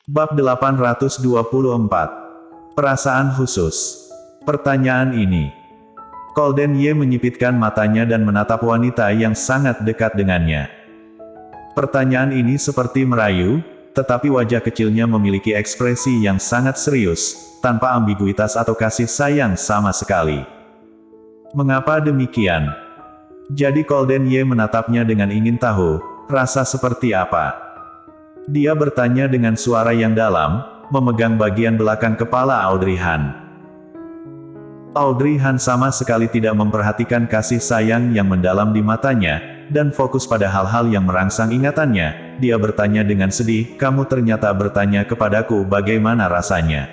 Bab 824. Perasaan khusus. Pertanyaan ini. Golden Ye menyipitkan matanya dan menatap wanita yang sangat dekat dengannya. Pertanyaan ini seperti merayu, tetapi wajah kecilnya memiliki ekspresi yang sangat serius, tanpa ambiguitas atau kasih sayang sama sekali. Mengapa demikian? Jadi Golden Ye menatapnya dengan ingin tahu, rasa seperti apa. Dia bertanya dengan suara yang dalam, memegang bagian belakang kepala Audrey Han. Audrey Han sama sekali tidak memperhatikan kasih sayang yang mendalam di matanya, dan fokus pada hal-hal yang merangsang ingatannya. Dia bertanya dengan sedih, "Kamu ternyata bertanya kepadaku bagaimana rasanya.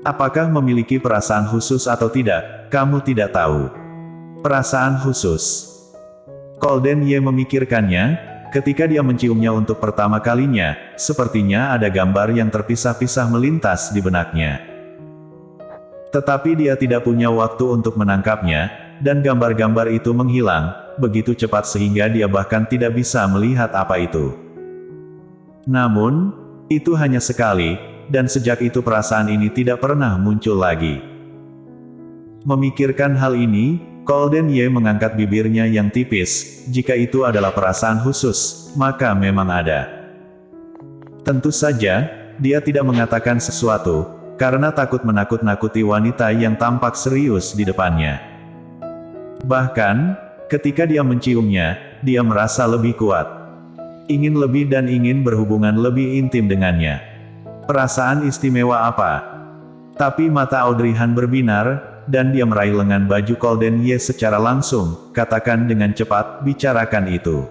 Apakah memiliki perasaan khusus atau tidak? Kamu tidak tahu." Perasaan khusus. Golden Ye memikirkannya. Ketika dia menciumnya untuk pertama kalinya, sepertinya ada gambar yang terpisah-pisah melintas di benaknya. Tetapi dia tidak punya waktu untuk menangkapnya, dan gambar-gambar itu menghilang, begitu cepat sehingga dia bahkan tidak bisa melihat apa itu. Namun, itu hanya sekali, dan sejak itu perasaan ini tidak pernah muncul lagi. Memikirkan hal ini, Golden Ye mengangkat bibirnya yang tipis. Jika itu adalah perasaan khusus, maka memang ada. Tentu saja, dia tidak mengatakan sesuatu, karena takut menakut-nakuti wanita yang tampak serius di depannya. Bahkan, ketika dia menciumnya, dia merasa lebih kuat. Ingin lebih dan ingin berhubungan lebih intim dengannya. Perasaan istimewa apa? Tapi mata Audrey Han berbinar, dan dia meraih lengan baju Golden Ye secara langsung. "Katakan dengan cepat, bicarakan itu."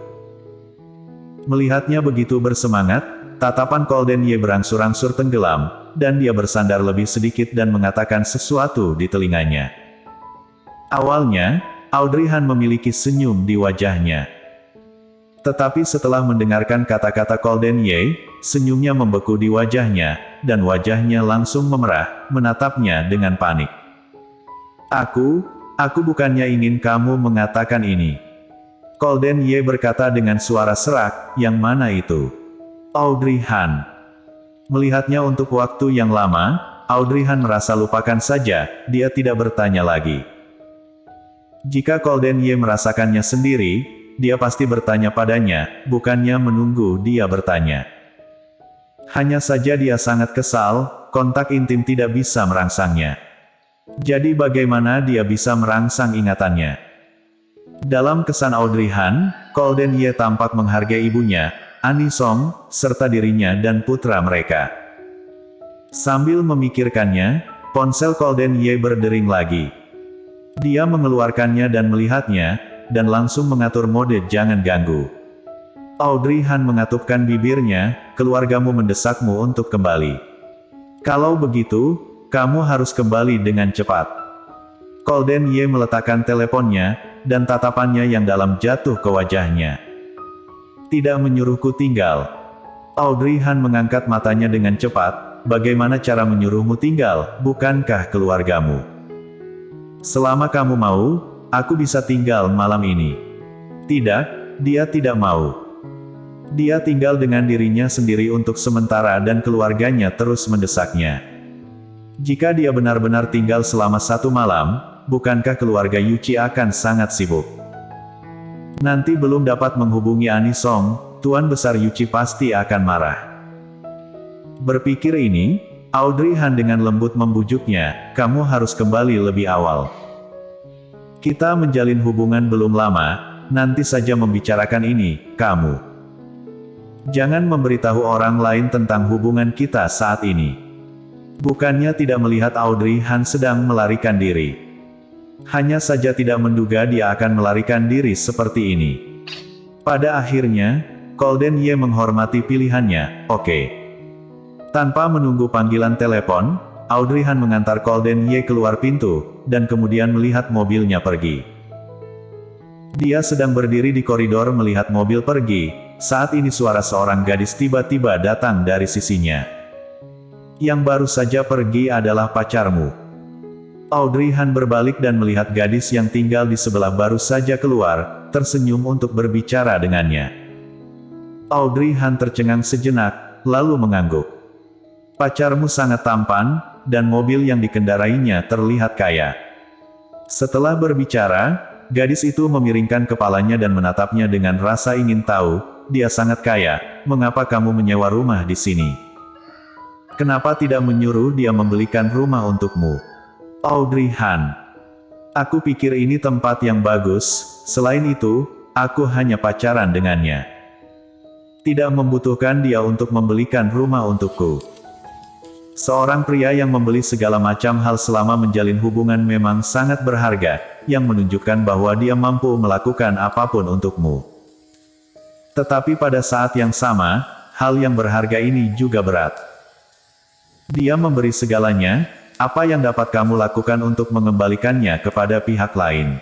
Melihatnya begitu bersemangat, tatapan Golden Ye berangsur-angsur tenggelam, dan dia bersandar lebih sedikit dan mengatakan sesuatu di telinganya. Awalnya, Audrey Han memiliki senyum di wajahnya. Tetapi setelah mendengarkan kata-kata Golden Ye, senyumnya membeku di wajahnya, dan wajahnya langsung memerah, menatapnya dengan panik. Aku bukannya ingin kamu mengatakan ini." Golden Ye berkata dengan suara serak, "Yang mana itu?" Audrey Han. Melihatnya untuk waktu yang lama, Audrey Han merasa lupakan saja, dia tidak bertanya lagi. Jika Golden Ye merasakannya sendiri, dia pasti bertanya padanya, bukannya menunggu dia bertanya. Hanya saja dia sangat kesal, kontak intim tidak bisa merangsangnya. Jadi bagaimana dia bisa merangsang ingatannya? Dalam kesan Audrey Han, Golden Ye tampak menghargai ibunya, Annie Song, serta dirinya dan putra mereka. Sambil memikirkannya, ponsel Golden Ye berdering lagi. Dia mengeluarkannya dan melihatnya, dan langsung mengatur mode jangan ganggu. Audrey Han mengatupkan bibirnya, "Keluargamu mendesakmu untuk kembali. Kalau begitu, kamu harus kembali dengan cepat." Golden Ye meletakkan teleponnya, dan tatapannya yang dalam jatuh ke wajahnya. "Tidak menyuruhku tinggal." Audrey Han mengangkat matanya dengan cepat, "Bagaimana cara menyuruhmu tinggal, bukankah keluargamu? Selama kamu mau, aku bisa tinggal malam ini." Tidak, dia tidak mau. Dia tinggal dengan dirinya sendiri untuk sementara dan keluarganya terus mendesaknya. Jika dia benar-benar tinggal selama 1 malam, bukankah keluarga Yuchi akan sangat sibuk? Nanti belum dapat menghubungi Annie Song, Tuan Besar Yuchi pasti akan marah. Berpikir ini, Audrey Han dengan lembut membujuknya, "Kamu harus kembali lebih awal. Kita menjalin hubungan belum lama, nanti saja membicarakan ini, kamu. Jangan memberitahu orang lain tentang hubungan kita saat ini." Bukannya tidak melihat Audrey Han sedang melarikan diri. Hanya saja tidak menduga dia akan melarikan diri seperti ini. Pada akhirnya, Golden Ye menghormati pilihannya, "Oke." Tanpa menunggu panggilan telepon, Audrey Han mengantar Golden Ye keluar pintu, dan kemudian melihat mobilnya pergi. Dia sedang berdiri di koridor melihat mobil pergi, saat ini suara seorang gadis tiba-tiba datang dari sisinya. "Yang baru saja pergi adalah pacarmu." Audrey Han berbalik dan melihat gadis yang tinggal di sebelah baru saja keluar, tersenyum untuk berbicara dengannya. Audrey Han tercengang sejenak, lalu mengangguk. Pacarmu sangat tampan, dan mobil yang dikendarainya terlihat kaya. Setelah berbicara, gadis itu memiringkan kepalanya dan menatapnya dengan rasa ingin tahu. Dia sangat kaya, mengapa kamu menyewa rumah di sini? Kenapa tidak menyuruh dia membelikan rumah untukmu? Audrey Han. Aku pikir ini tempat yang bagus, selain itu, aku hanya pacaran dengannya. Tidak membutuhkan dia untuk membelikan rumah untukku. Seorang pria yang membeli segala macam hal selama menjalin hubungan memang sangat berharga, yang menunjukkan bahwa dia mampu melakukan apapun untukmu. Tetapi pada saat yang sama, hal yang berharga ini juga berat. Dia memberi segalanya, apa yang dapat kamu lakukan untuk mengembalikannya kepada pihak lain?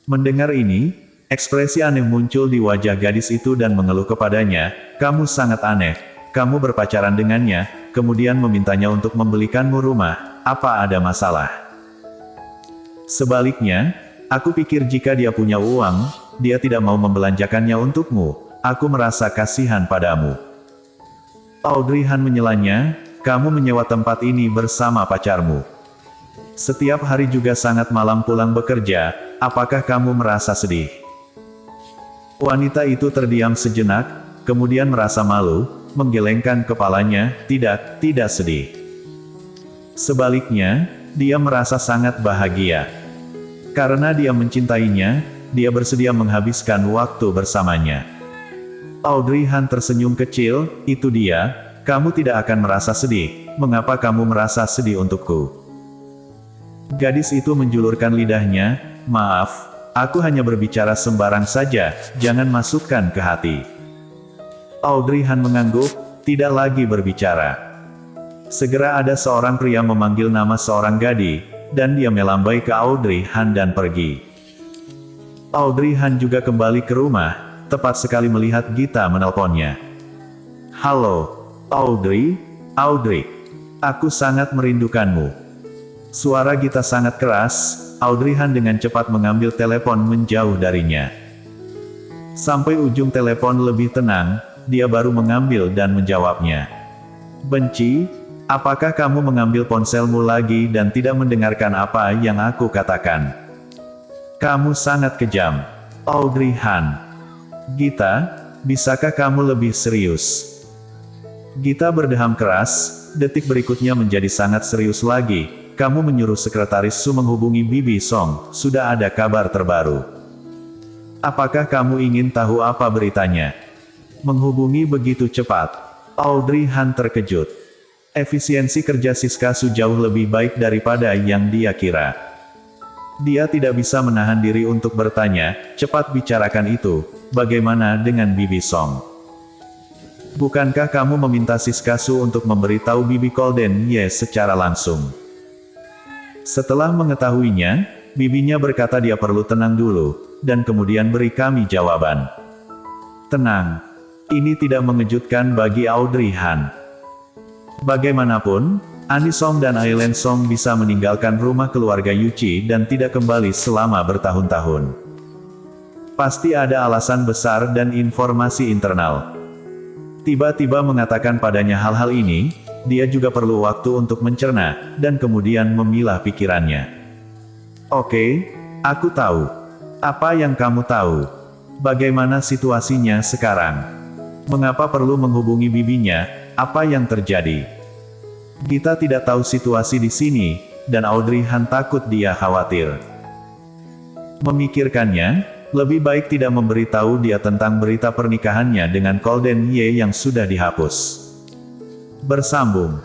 Mendengar ini, ekspresi aneh muncul di wajah gadis itu dan mengeluh kepadanya, kamu sangat aneh, kamu berpacaran dengannya, kemudian memintanya untuk membelikanmu rumah, apa ada masalah? Sebaliknya, aku pikir jika dia punya uang, dia tidak mau membelanjakannya untukmu, aku merasa kasihan padamu. Audrey Han menyelanya, kamu menyewa tempat ini bersama pacarmu. Setiap hari juga sangat malam pulang bekerja, apakah kamu merasa sedih? Wanita itu terdiam sejenak, kemudian merasa malu, menggelengkan kepalanya, tidak sedih. Sebaliknya, dia merasa sangat bahagia. Karena dia mencintainya, dia bersedia menghabiskan waktu bersamanya. Audrey Han tersenyum kecil, itu dia, kamu tidak akan merasa sedih, mengapa kamu merasa sedih untukku? Gadis itu menjulurkan lidahnya, maaf, aku hanya berbicara sembarang saja, jangan masukkan ke hati. Audrey Han mengangguk, tidak lagi berbicara. Segera ada seorang pria memanggil nama seorang gadis, dan dia melambai ke Audrey Han dan pergi. Audrey Han juga kembali ke rumah, tepat sekali melihat Gita menelponnya. Halo, Audrey, aku sangat merindukanmu. Suara Gita sangat keras, Audrey Han dengan cepat mengambil telepon menjauh darinya. Sampai ujung telepon lebih tenang, dia baru mengambil dan menjawabnya. Benci, apakah kamu mengambil ponselmu lagi dan tidak mendengarkan apa yang aku katakan? Kamu sangat kejam. Audrey Han. Gita, bisakah kamu lebih serius? Gita berdeham keras, detik berikutnya menjadi sangat serius lagi. Kamu menyuruh sekretaris Su menghubungi Bibi Song, sudah ada kabar terbaru. Apakah kamu ingin tahu apa beritanya? Menghubungi begitu cepat. Audrey Han terkejut. Efisiensi kerja Siska Su jauh lebih baik daripada yang dia kira. Dia tidak bisa menahan diri untuk bertanya, cepat bicarakan itu, bagaimana dengan Bibi Song? Bukankah kamu meminta Siska Su untuk memberitahu Bibi Golden Ye secara langsung? Setelah mengetahuinya, bibinya berkata dia perlu tenang dulu, dan kemudian beri kami jawaban. Tenang. Ini tidak mengejutkan bagi Audrey Han. Bagaimanapun, Annie Song dan Aileen Song bisa meninggalkan rumah keluarga Yuchi dan tidak kembali selama bertahun-tahun. Pasti ada alasan besar dan informasi internal. Tiba-tiba mengatakan padanya hal-hal ini, dia juga perlu waktu untuk mencerna, dan kemudian memilah pikirannya. Oke, aku tahu. Apa yang kamu tahu? Bagaimana situasinya sekarang? Mengapa perlu menghubungi bibinya? Apa yang terjadi? Kita tidak tahu situasi di sini, dan Audrey Han takut dia khawatir. Memikirkannya, lebih baik tidak memberitahu dia tentang berita pernikahannya dengan Golden Ye yang sudah dihapus. Bersambung.